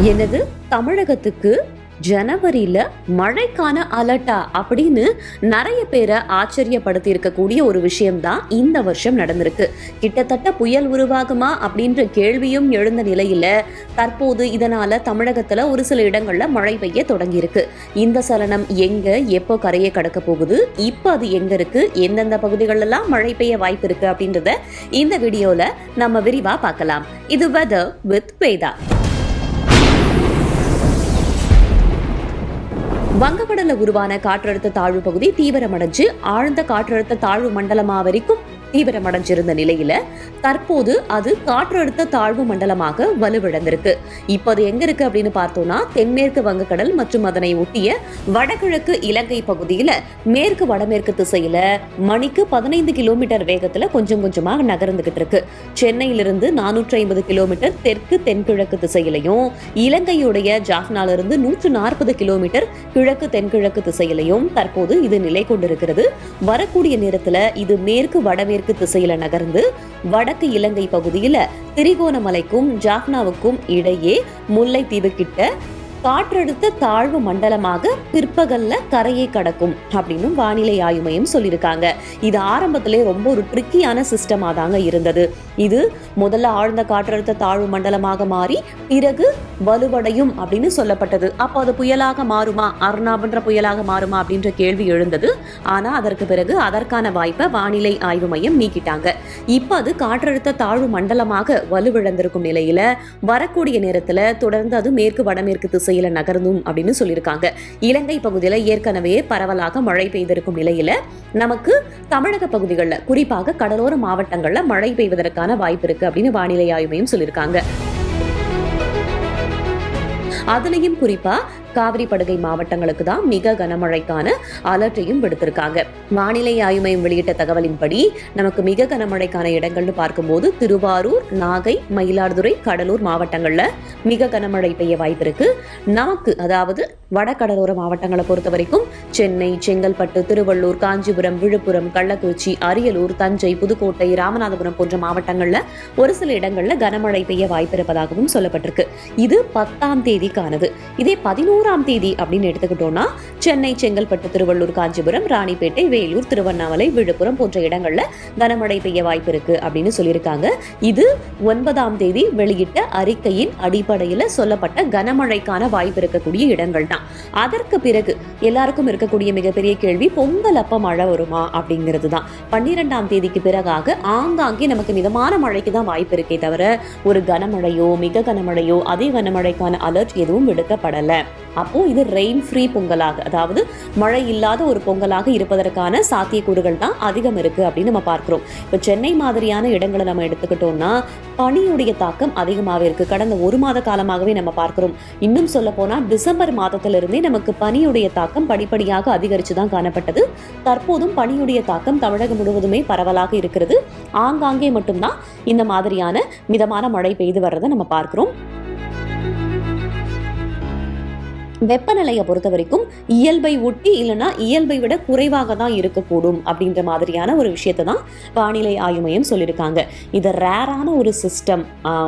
எனது தமிழகத்துக்கு ஜனவரியில மழைக்கான அலர்ட்டா அப்படின்னு நிறைய பேரை ஆச்சரியப்படுத்தி இருக்கக்கூடிய ஒரு விஷயம்தான் இந்த வருஷம் நடந்திருக்கு. கிட்டத்தட்ட புயல் உருவாகுமா அப்படின்ற கேள்வியும் எழுந்த நிலையில தற்போது இதனால தமிழகத்துல ஒரு சில இடங்கள்ல மழை பெய்ய தொடங்கி இருக்கு. இந்த சலனம் எங்க எப்போ கரையை கடக்க போகுது, இப்ப அது எங்க இருக்கு, எந்தெந்த பகுதிகள் எல்லாம் மழை பெய்ய வாய்ப்பு இருக்கு அப்படின்றத இந்த வீடியோல நம்ம விரிவா பார்க்கலாம். இது வெதர் வித் வேதா. வங்கக்கடல்ல உருவான காற்றழுத்த தாழ்வு பகுதி தீவிரமடைஞ்சு ஆழ்ந்த காற்றழுத்த தாழ்வு மண்டலமா வரைக்கும் தீவிரமடைஞ்சிருந்த நிலையில தற்போது அது காற்றழுத்த தாழ்வு மண்டலமாக வலுவிழந்திருக்கு. இப்போ அது எங்க இருக்கு அப்படின்னு பார்த்தோம்னா தென்மேற்கு வங்கக்கடல் மற்றும் அதனை ஒட்டிய வடகிழக்கு இலங்கை பகுதியில மேற்கு வடமேற்கு திசையில மணிக்கு 15 கிலோமீட்டர் வேகத்துல கொஞ்சம் கொஞ்சமாக நகர்ந்துகிட்டு இருக்கு. சென்னையிலிருந்து 450 கிலோமீட்டர் தெற்கு தென்கிழக்கு திசையிலையும் இலங்கையுடைய ஜாஃப்னால இருந்து 140 கிலோமீட்டர் கிழக்கு தென்கிழக்கு திசையிலையும் தற்போது இது நிலை கொண்டிருக்கிறது. வரக்கூடிய நேரத்துல இது மேற்கு வடமேற்கு திசையில நகர்ந்து வடக்கு இலங்கை பகுதியில திரிகோணமலைக்கும் ஜாஃப்னாவுக்கும் இடையே முல்லைத்தீவு கிட்ட காற்றழுத்த தாழ்வு மண்டலமாக பிற்பகல்ல கரையை கடக்கும் அப்படின்னு வானிலை ஆய்வு மையம் சொல்லியிருக்காங்க. இது ஆரம்பத்திலே ரொம்ப ஒரு ட்ரிக்கியான சிஸ்டமா தாங்க இருந்தது. இது முதல்ல ஆழ்ந்த காற்றழுத்த தாழ்வு மண்டலமாக மாறி பிறகு வலுவடையும் அப்படின்னு சொல்லப்பட்டது. அப்போ அது புயலாக மாறுமா, அர்னாபன்ற புயலாக மாறுமா அப்படின்ற கேள்வி எழுந்தது. ஆனா அதற்கு பிறகு அதற்கான வாய்ப்பை வானிலை ஆய்வு மையம் நீக்கிட்டாங்க. இப்ப அது காற்றழுத்த தாழ்வு மண்டலமாக வலுவிழந்திருக்கும் நிலையில வரக்கூடிய நேரத்துல தொடர்ந்து அது மேற்கு வடமேற்கு திசையில நகர்ந்தும் அப்படின்னு சொல்லியிருக்காங்க. இலங்கை பகுதியில ஏற்கனவே பரவலாக மழை பெய்திருக்கும் நிலையில நமக்கு தமிழக பகுதிகளில் குறிப்பாக கடலோர மாவட்டங்கள்ல மழை பெய்வதற்கான வாய்ப்பு இருக்கு அப்படின்னு வானிலை ஆய்வு மையம் சொல்லியிருக்காங்க. அதுலயும் குறிப்பா காவிரி படுகை மாவட்டங்களுக்கு தான் மிக கனமழைக்கான அலர்ட்டையும் விடுத்திருக்காங்க. வானிலை ஆய்வு மையம் வெளியிட்ட தகவலின்படி நமக்கு மிக கனமழைக்கான இடங்கள்னு பார்க்கும்போது திருவாரூர், நாகை, மயிலாடுதுறை, கடலூர் மாவட்டங்கள்ல மிக கனமழை பெய்ய வாய்ப்பு இருக்கு. நமக்கு அதாவது வடகடலோர மாவட்டங்களை பொறுத்த வரைக்கும் சென்னை, செங்கல்பட்டு, திருவள்ளூர், காஞ்சிபுரம், விழுப்புரம், கள்ளக்குறிச்சி, அரியலூர், தஞ்சை, புதுக்கோட்டை, ராமநாதபுரம் போன்ற மாவட்டங்கள்ல ஒரு சில இடங்கள்ல கனமழை பெய்ய வாய்ப்பு இருப்பதாகவும் சொல்லப்பட்டிருக்கு. இது 10ஆம் தேதிக்கானது. இதே 11ஆம் தேதி அப்படின்னு எடுத்துக்கிட்டோம்னா சென்னை, செங்கல்பட்டு, திருவள்ளூர், காஞ்சிபுரம், ராணிப்பேட்டை, வேலூர், திருவண்ணாமலை, விழுப்புரம் போன்ற இடங்கள்ல கனமழை பெய்ய வாய்ப்பு இருக்கு அப்படின்னு சொல்லியிருக்காங்க. இது 9ஆம் தேதி வெளியிட்ட அறிக்கையின் அடிப்படையில் சொல்லப்பட்ட கனமழைக்கான வாய்ப்பு இருக்கக்கூடிய இடங்கள் தான். அதற்கு பிறகு எல்லாருக்கும் இருக்கக்கூடிய மிகப்பெரிய கேள்வி பொங்கல் அப்ப மழை வருமா அப்படிங்கிறது தான். 12ஆம் தேதிக்கு பிறகாக ஆங்காங்கே நமக்கு மிதமான மழைக்கு தான் வாய்ப்பு இருக்கே தவிர ஒரு கனமழையோ மிக கனமழையோ அதே கனமழைக்கான அலர்ட் எதுவும் விடுக்கப்படல. அப்போ இது ரெயின் ஃப்ரீ பொங்கலாக, அதாவது மழை இல்லாத ஒரு பொங்கலாக இருப்பதற்கான சாத்தியக்கூறுகள் தான் அதிகம் இருக்கு அப்படின்னு நம்ம பார்க்கிறோம். இப்போ சென்னை மாதிரியான இடங்களை நம்ம எடுத்துக்கிட்டோம்னா பனியுடைய தாக்கம் அதிகமாகவே இருக்கு. கடந்த ஒரு மாத காலமாகவே நம்ம பார்க்கிறோம். இன்னும் சொல்ல போனா டிசம்பர் மாதத்திலிருந்தே நமக்கு பனியுடைய தாக்கம் படிப்படியாக அதிகரித்து தான் காணப்பட்டது. தற்போதும் பனியுடைய தாக்கம் தமிழகம் முழுவதுமே பரவலாக இருக்கிறது. ஆங்காங்கே மட்டும்தான் இந்த மாதிரியான மிதமான மழை பெய்து வர்றதை நம்ம பார்க்கிறோம். வெப்பநிலையை பொறுத்த வரைக்கும் இயல்பை ஒட்டி இல்லைன்னா இயல்பை விட குறைவாக தான் இருக்கக்கூடும் அப்படின்ற மாதிரியான ஒரு விஷயத்தை தான் வானிலை ஆய்வு மையம் சொல்லியிருக்காங்க. இது ரேரான ஒரு சிஸ்டம்,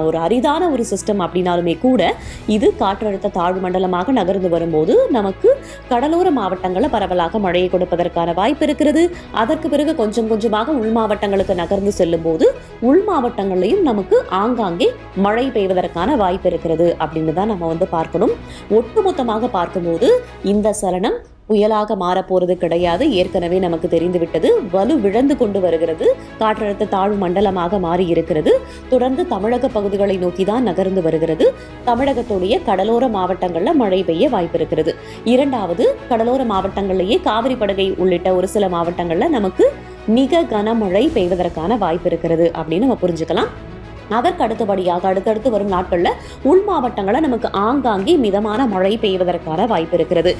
ஒரு அரிதான ஒரு சிஸ்டம் அப்படின்னாலுமே கூட இது காற்றழுத்த தாழ்வு மண்டலமாக நகர்ந்து வரும்போது நமக்கு கடலோர மாவட்டங்களில் பரவலாக மழையை கொடுப்பதற்கான வாய்ப்பு இருக்கிறது. அதற்கு பிறகு கொஞ்சம் கொஞ்சமாக உள் மாவட்டங்களுக்கு நகர்ந்து செல்லும் போது உள் மாவட்டங்கள்லையும் நமக்கு ஆங்காங்கே மழை பெய்வதற்கான வாய்ப்பு இருக்கிறது அப்படின்னு தான் நம்ம பார்க்கணும். ஒட்டுமொத்தமாக பார்க்கும்போது இந்த சலனம் புயலாக மாறப்போறது கிடையாது. ஏற்கனவே நமக்கு தெரிந்துவிட்டது. வலு விழந்து கொண்டு வருகிறது. காற்றழுத்த தாழ்வு மண்டலமாக மாறி இருக்கிறது. தொடர்ந்து தமிழக பகுதிகளை நோக்கி தான் நகர்ந்து வருகிறது. தமிழகத்துடைய கடலோர மாவட்டங்கள்ல மழை பெய்ய வாய்ப்பு இருக்கிறது. இரண்டாவது, கடலோர மாவட்டங்களிலேயே காவிரி படுகை உள்ளிட்ட ஒரு சில மாவட்டங்கள்ல நமக்கு மிக கனமழை பெய்வதற்கான வாய்ப்பு இருக்கிறது அப்படின்னு நம்ம புரிஞ்சுக்கலாம். அதற்கு அடுத்தபடியாக அடுத்தடுத்து வரும் நாட்கள்ல உள் மாவட்டங்களை நமக்கு ஆங்காங்கே மிதமான மழை பெய்வதற்கான வாய்ப்பு இருக்கிறது.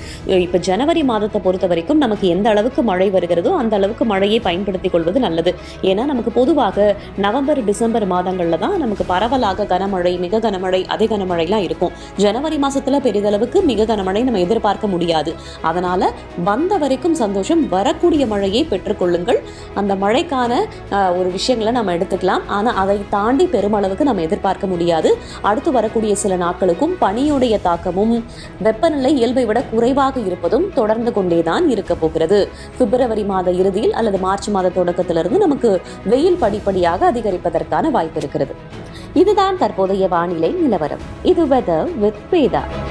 இப்ப ஜனவரி மாதத்தை பொறுத்த வரைக்கும் நமக்கு எந்த அளவுக்கு மழை வருகிறதோ அந்த அளவுக்கு மழையை பயன்படுத்திக் கொள்வது நல்லது. ஏன்னா நமக்கு பொதுவாக நவம்பர், டிசம்பர் மாதங்கள்ல தான் நமக்கு பரவலாக கனமழை, மிக கனமழை, அதே கனமழைலாம் இருக்கும். ஜனவரி மாசத்துல பெரிதளவுக்கு மிக கனமழை நம்ம எதிர்பார்க்க முடியாது. அதனால வந்த வரைக்கும் சந்தோஷம், வரக்கூடிய மழையை பெற்றுக்கொள்ளுங்கள். அந்த மழைக்கான ஒரு விஷயங்களை நம்ம எடுத்துக்கலாம். ஆனா அதை தாண்டி பெருமளவுக்கு நம்ம எதிர்பார்க்க முடியாது. அடுத்து வரக்கூடிய சில நாட்களுக்கும் பனியுடைய தாக்கமும் வெப்பநிலை இயல்பை விட குறைவாக இருப்பதும் தொடர்ந்து கொண்டேதான் இருக்க போகிறது. பிப்ரவரி மாத இறுதியில் அல்லது மார்ச் மாத தொடக்கத்திலிருந்து நமக்கு வெயில் படிப்படியாக அதிகரிப்பதற்கான வாய்ப்பு இருக்கிறது. இதுதான் தற்போதைய வானிலை நிலவரம். இது வெதர் வித் வேதா.